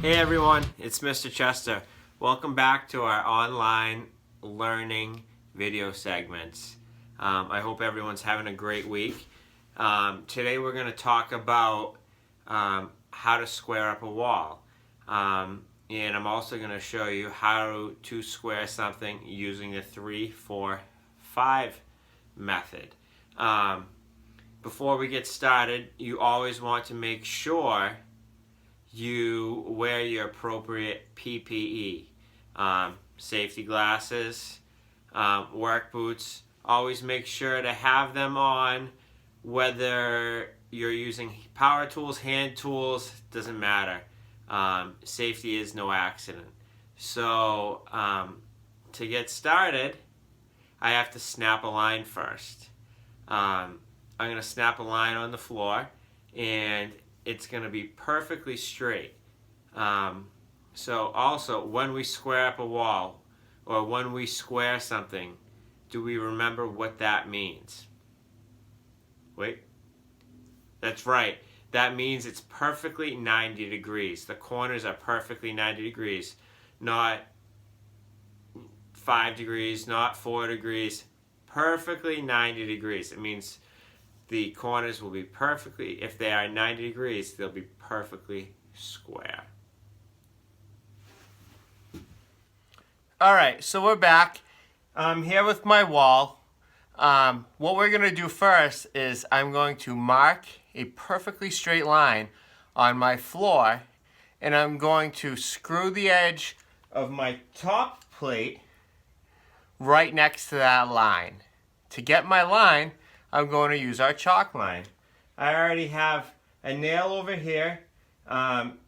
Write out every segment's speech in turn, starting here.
Hey everyone, it's Mr. Chester. Welcome back to our online learning video segments. I hope everyone's having a great week. Today we're going to talk about how to square up a wall. And I'm also going to show you how to square something using the 3, 4, 5 method. Before we get started, you always want to make sure you wear your appropriate PPE. Safety glasses, work boots. Always make sure to have them on, whether you're using power tools, hand tools, doesn't matter. Safety is no accident. So to get started, I have to snap a line first. I'm going to snap a line on the floor, and it's going to be perfectly straight. So also, when we square up a wall, or when we square something, do we remember what that means? Wait. That's right. That means it's perfectly 90 degrees. The corners are perfectly 90 degrees. Not 5 degrees, not 4 degrees. Perfectly 90 degrees. It means the corners will be perfectly, if they are 90 degrees, they'll be perfectly square. Alright, so we're back. I'm here with my wall. What we're going to do first is I'm going to mark a perfectly straight line on my floor, and I'm going to screw the edge of my top plate right next to that line. To get my line, I'm going to use our chalk line. I already have a nail over here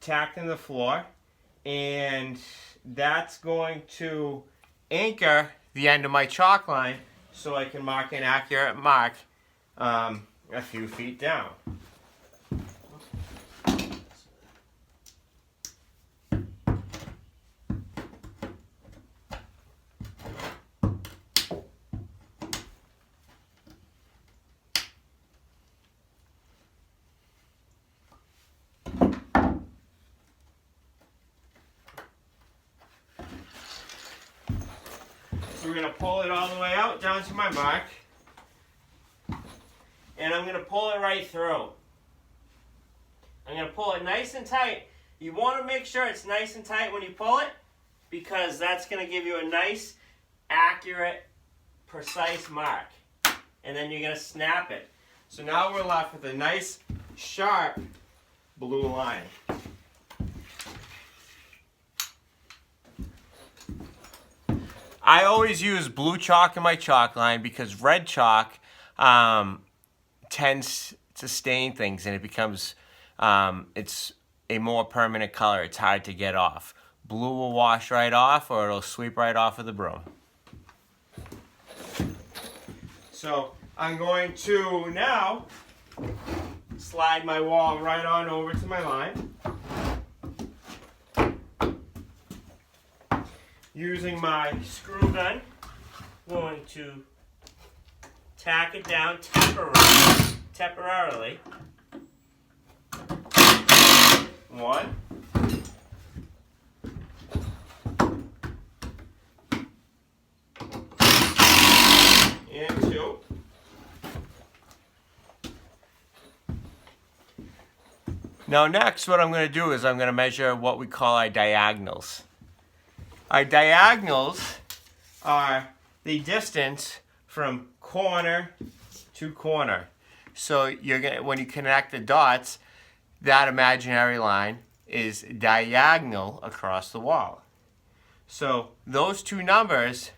tacked in the floor, and that's going to anchor the end of my chalk line so I can mark an accurate mark a few feet down. So we're going to pull it all the way out down to my mark. And I'm going to pull it right through. I'm going to pull it nice and tight. You want to make sure it's nice and tight when you pull it, because that's going to give you a nice, accurate, precise mark. And then you're going to snap it. So now we're left with a nice, sharp blue line. I always use blue chalk in my chalk line because red chalk tends to stain things, and it becomes, it's a more permanent color. It's hard to get off. Blue will wash right off, or it'll sweep right off with the broom. So I'm going to now slide my wall right on over to my line. Using my screw gun, I'm going to tack it down temporarily. 1. And 2. Now next, what I'm going to do is I'm going to measure what we call our diagonals. Our diagonals are the distance from corner to corner. So you're gonna, when you connect the dots, that imaginary line is diagonal across the wall. So those two numbers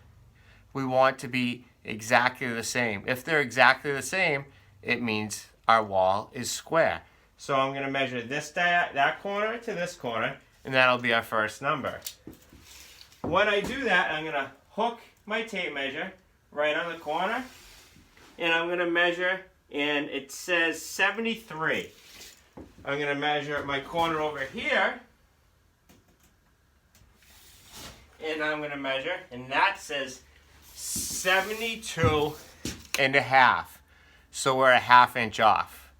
we want to be exactly the same. If they're exactly the same, it means our wall is square. So I'm going to measure that corner to this corner, and that'll be our first number. When I do that, I'm going to hook my tape measure right on the corner, and I'm going to measure, and it says 73. I'm going to measure my corner over here, and I'm going to measure, and that says 72 and a half. So we're a ½ inch off.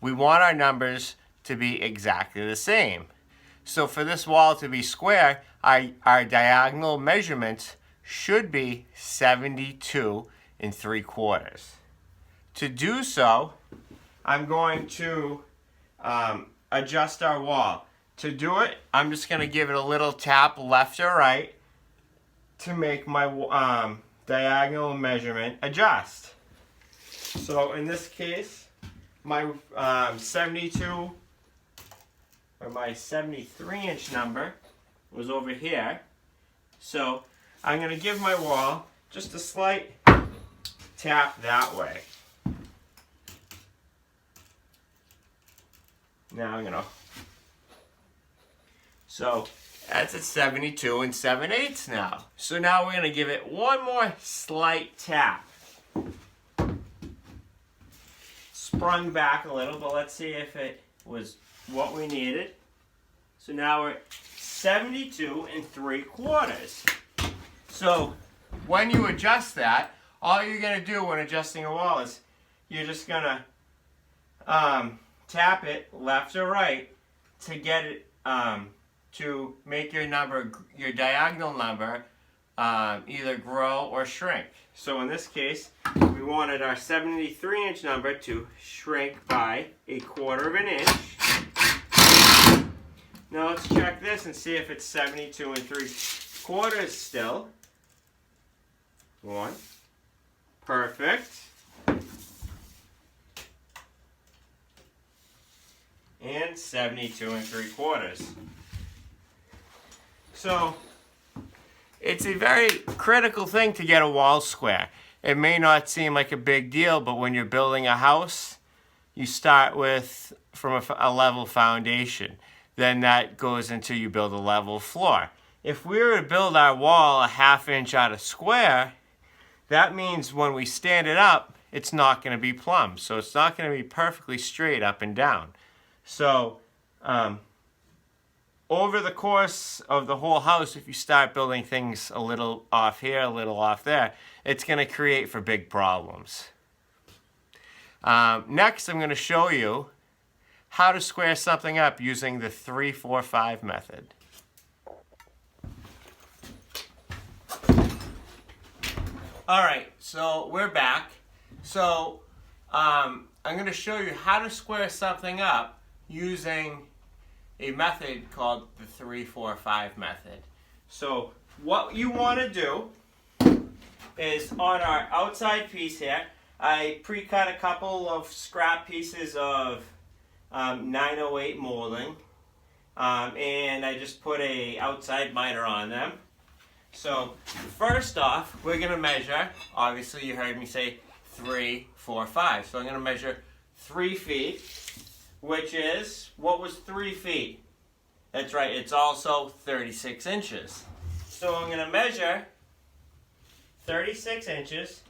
We want our numbers to be exactly the same. So for this wall to be square, our diagonal measurements should be 72 3/4. To do so, I'm going to adjust our wall. To do it, I'm just going to give it a little tap left or right to make my diagonal measurement adjust. So in this case, my 72 or my 73-inch number was over here. So I'm going to give my wall just a slight tap that way. Now I'm going to... So that's at 72 7/8 now. So now we're going to give it one more slight tap. Sprung back a little, but let's see if it was what we needed. So now we're at 72 3/4. So when you adjust that, all you're going to do when adjusting a wall is you're just going to tap it left or right to get it to make your number, your diagonal number, either grow or shrink. So in this case, we wanted our 73-inch number to shrink by 1/4 inch. Now let's check this and see if it's 72 3/4 still. One. Perfect. And 72 3/4. So it's a very critical thing to get a wall square. It may not seem like a big deal, but when you're building a house, you start with from a level foundation. Then that goes into you build a level floor. If we were to build our wall a 1/2 inch out of square, that means when we stand it up, it's not going to be plumb. So it's not going to be perfectly straight up and down. So over the course of the whole house, if you start building things a little off here, a little off there, it's going to create for big problems. Next, I'm going to show you how to square something up using the 3-4-5 method. Alright, so we're back. So I'm going to show you how to square something up using a method called the 3-4-5 method. So what you want to do is on our outside piece here, I pre-cut a couple of scrap pieces of 908 molding, and I just put a outside miter on them. So first off, we're going to measure, obviously you heard me say 3, 4, 5. So I'm going to measure 3 feet, which is, what was 3 feet? That's right, it's also 36 inches. So I'm going to measure 36 inches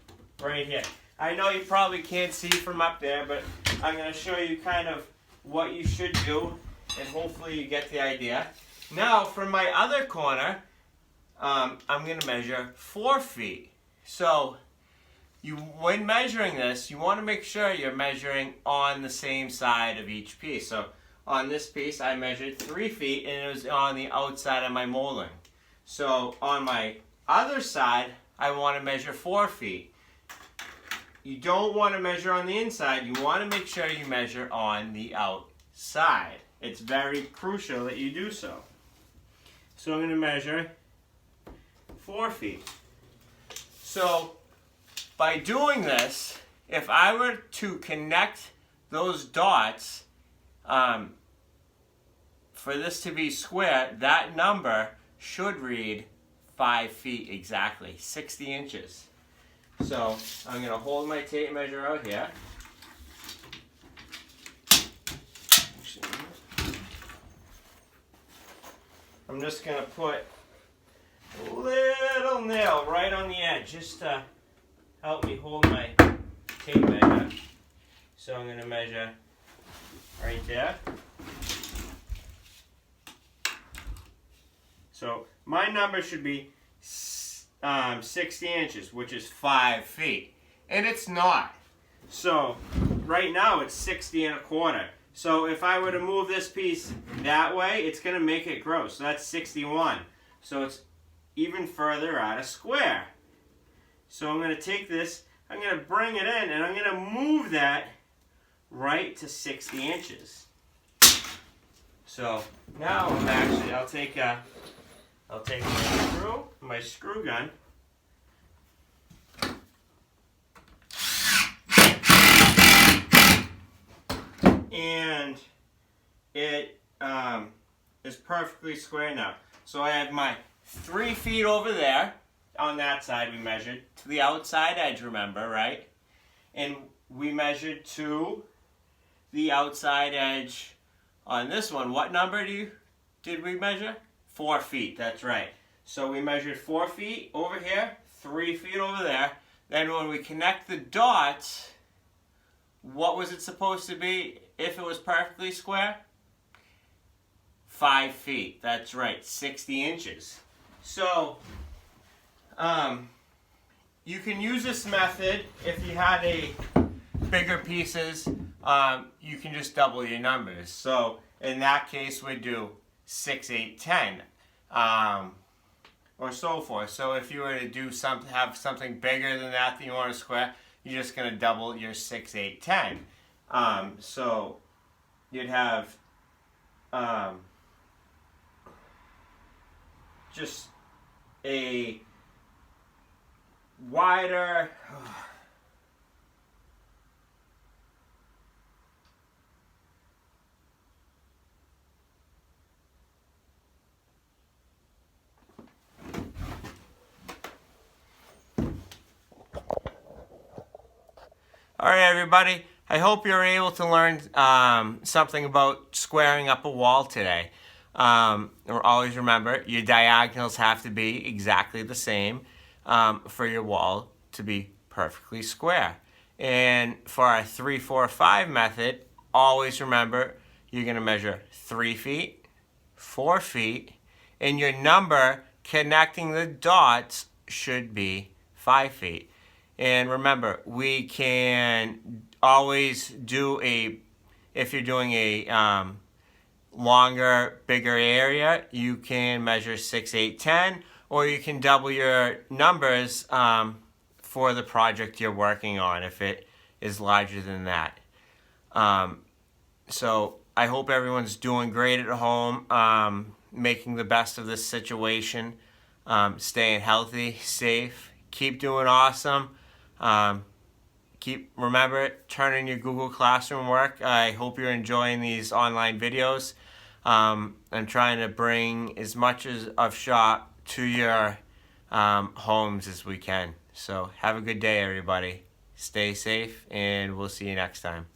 right here. I know you probably can't see from up there, but I'm going to show you kind of what you should do, and hopefully you get the idea. Now, from my other corner, I'm going to measure 4 feet. So, when measuring this, you want to make sure you're measuring on the same side of each piece. So, on this piece, I measured 3 feet, and it was on the outside of my molding. So, on my other side, I want to measure 4 feet. You don't want to measure on the inside. You want to make sure you measure on the outside. It's very crucial that you do so. So I'm going to measure 4 feet. So by doing this, if I were to connect those dots, for this to be square, that number should read 5 feet exactly, 60 inches. So I'm going to hold my tape measure out here. I'm just going to put a little nail right on the edge just to help me hold my tape measure. So I'm going to measure right there. So my number should be 60 inches, which is 5 feet. And it's not. So right now it's 60 1/4. So if I were to move this piece that way, it's going to make it grow. So that's 61. So it's even further out of square. So I'm going to take this, I'm going to bring it in, and I'm going to move that right to 60 inches. So now I'll take my screw gun. And it is perfectly square now. So I have my 3 feet over there. On that side we measured to the outside edge, remember, right? And we measured to the outside edge on this one. What number did we measure? 4 feet, that's right. So we measured 4 feet over here, 3 feet over there. Then when we connect the dots, what was it supposed to be if it was perfectly square? 5 feet, that's right, 60 inches. So, you can use this method if you had bigger pieces. You can just double your numbers. So in that case, we'd do 6, 8, 10, or so forth. So if you were to do have something bigger than that you want to square, you're just going to double your 6, 8, 10. So you'd have just a wider All right, everybody. I hope you're able to learn something about squaring up a wall today. Always remember, your diagonals have to be exactly the same for your wall to be perfectly square. And for our 3, 4, 5 method, always remember you're going to measure 3 feet, 4 feet, and your number connecting the dots should be 5 feet. And remember, we can always do if you're doing a longer, bigger area, you can measure 6, 8, 10, or you can double your numbers for the project you're working on if it is larger than that. So I hope everyone's doing great at home, making the best of this situation, staying healthy, safe, keep doing awesome. Remember, turn in your Google Classroom work. I hope you're enjoying these online videos. I'm trying to bring as much of shop to your homes as we can. So have a good day, everybody. Stay safe, and we'll see you next time.